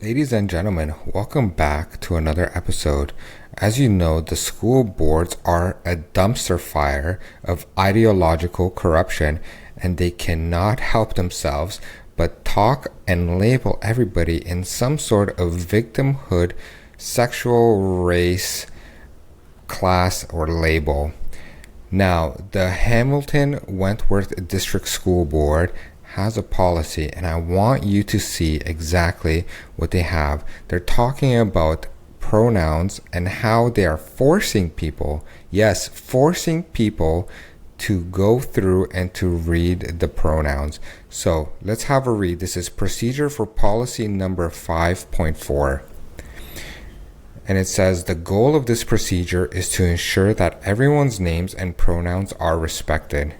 Ladies and gentlemen, welcome back to another episode. As you know, the school boards are a dumpster fire of ideological corruption, and they cannot help themselves but talk and label everybody in some sort of victimhood, sexual, race, class, or label. Now, the Hamilton-Wentworth District School Board has a policy, and I want you to see exactly what they have. They're talking about pronouns and how they are forcing people, yes, forcing people to go through and to read the pronouns. So let's have a read. This is procedure for policy number 5.4. And it says the goal of this procedure is to ensure that everyone's names and pronouns are respected.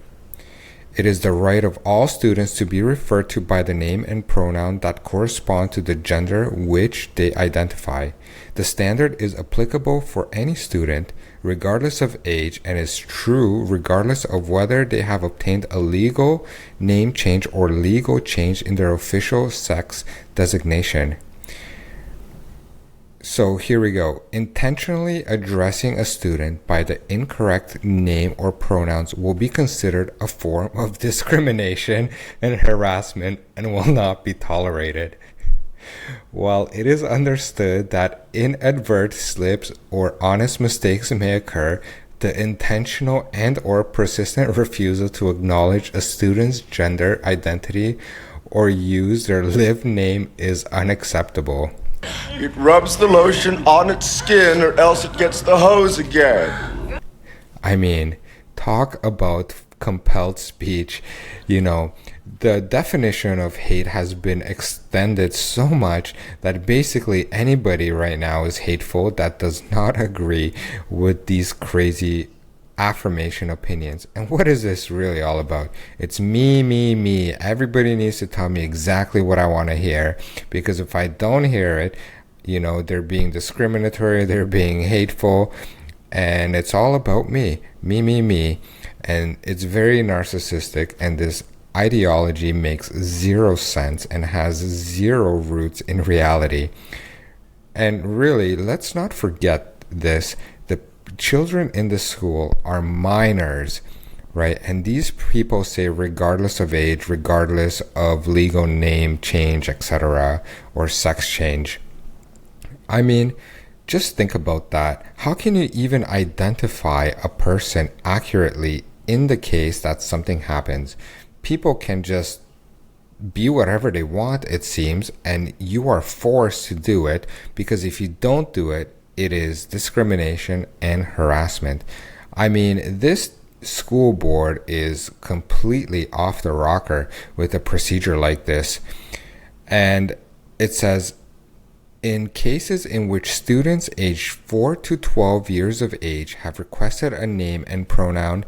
It is the right of all students to be referred to by the name and pronoun that correspond to the gender which they identify. The standard is applicable for any student, regardless of age, and is true regardless of whether they have obtained a legal name change or legal change in their official sex designation. So here we go. Intentionally addressing a student by the incorrect name or pronouns will be considered a form of discrimination and harassment and will not be tolerated. While it is understood that inadvertent slips or honest mistakes may occur, the intentional and or persistent refusal to acknowledge a student's gender identity or use their lived name is unacceptable. It rubs the lotion on its skin or else it gets the hose again. I mean, talk about compelled speech. You know, the definition of hate has been extended so much that basically anybody right now is hateful that does not agree with these crazy affirmation opinions. And what is this really all about? It's me, me, me. Everybody needs to tell me exactly what I want to hear, because if I don't hear it, you know, they're being discriminatory, they're being hateful, and it's all about me, me, me, me. And it's very narcissistic, and this ideology makes zero sense and has zero roots in reality. And really, let's not forget this. Children in the school are minors, right? And these people say regardless of age, regardless of legal name change, etc., or sex change. I mean, just think about that. How can you even identify a person accurately in the case that something happens? People can just be whatever they want, it seems, and you are forced to do it, because if you don't do it, it is discrimination and harassment. I mean, this school board is completely off the rocker with a procedure like this. And it says, in cases in which students aged 4 to 12 years of age have requested a name and pronoun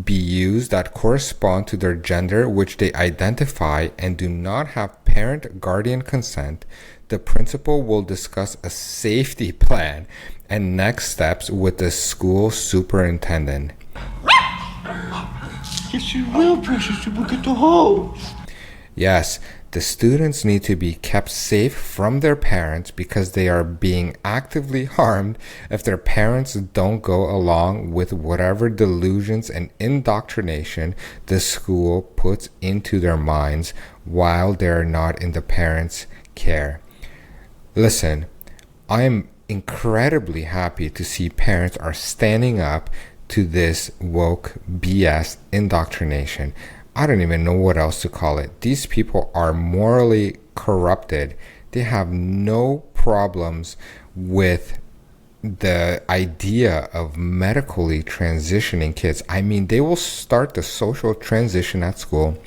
be used that correspond to their gender which they identify and do not have parent-guardian consent, the principal will discuss a safety plan and next steps with the school superintendent. Yes, you will, precious. You will get the hose. Yes, the students need to be kept safe from their parents because they are being actively harmed if their parents don't go along with whatever delusions and indoctrination the school puts into their minds while they're not in the parents' care. Listen, I am incredibly happy to see parents are standing up to this woke BS indoctrination. I don't even know what else to call it. These people are morally corrupted. They have no problems with the idea of medically transitioning kids. I mean, they will start the social transition at school,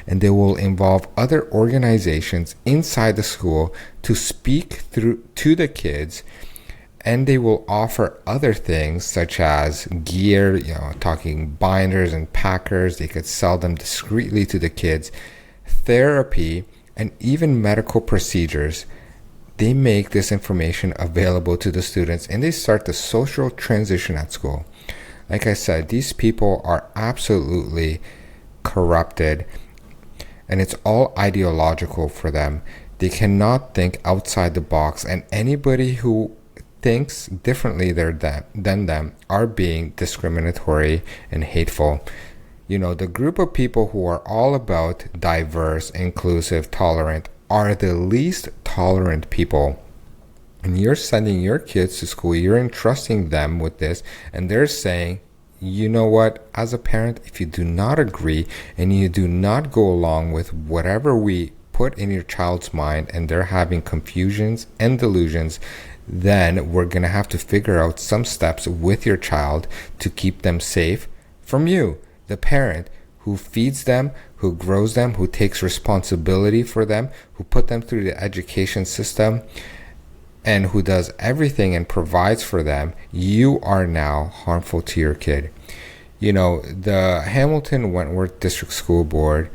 and they will involve other organizations inside the school to speak through to the kids, and they will offer other things such as gear, talking binders and packers. They could sell them discreetly to the kids, therapy, and even medical procedures. They make this information available to the students, and they start the social transition at school. Like I said, these people are absolutely corrupted, and it's all ideological for them. They cannot think outside the box, and anybody who thinks differently than them are being discriminatory and hateful. You know, the group of people who are all about diverse, inclusive, tolerant are the least tolerant people. And you're sending your kids to school, you're entrusting them with this, and they're saying, you know what, as a parent, if you do not agree and you do not go along with whatever we put in your child's mind and they're having confusions and delusions, then we're going to have to figure out some steps with your child to keep them safe from you, the parent who feeds them, who grows them, who takes responsibility for them, who put them through the education system, and who does everything and provides for them. You are now harmful to your kid. You know, the Hamilton-Wentworth District School Board,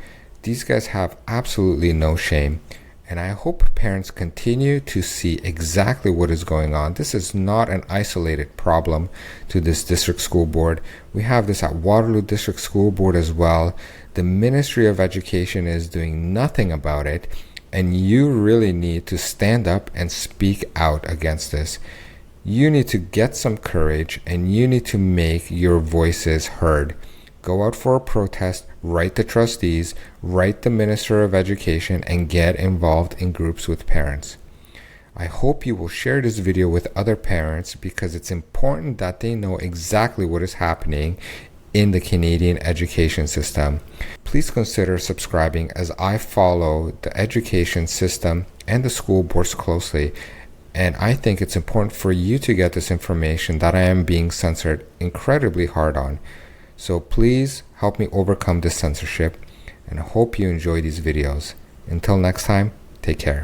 these guys have absolutely no shame. And I hope parents continue to see exactly what is going on. This is not an isolated problem to this district school board. We have this at Waterloo District School Board as well. The Ministry of Education is doing nothing about it. And you really need to stand up and speak out against this. You need to get some courage and you need to make your voices heard. Go out for a protest, write the trustees, write the Minister of Education, and get involved in groups with parents. I hope you will share this video with other parents because it's important that they know exactly what is happening in the Canadian education system. Please consider subscribing as I follow the education system and the school boards closely. And I think it's important for you to get this information that I am being censored incredibly hard on. So please help me overcome this censorship, and I hope you enjoy these videos. Until next time, take care.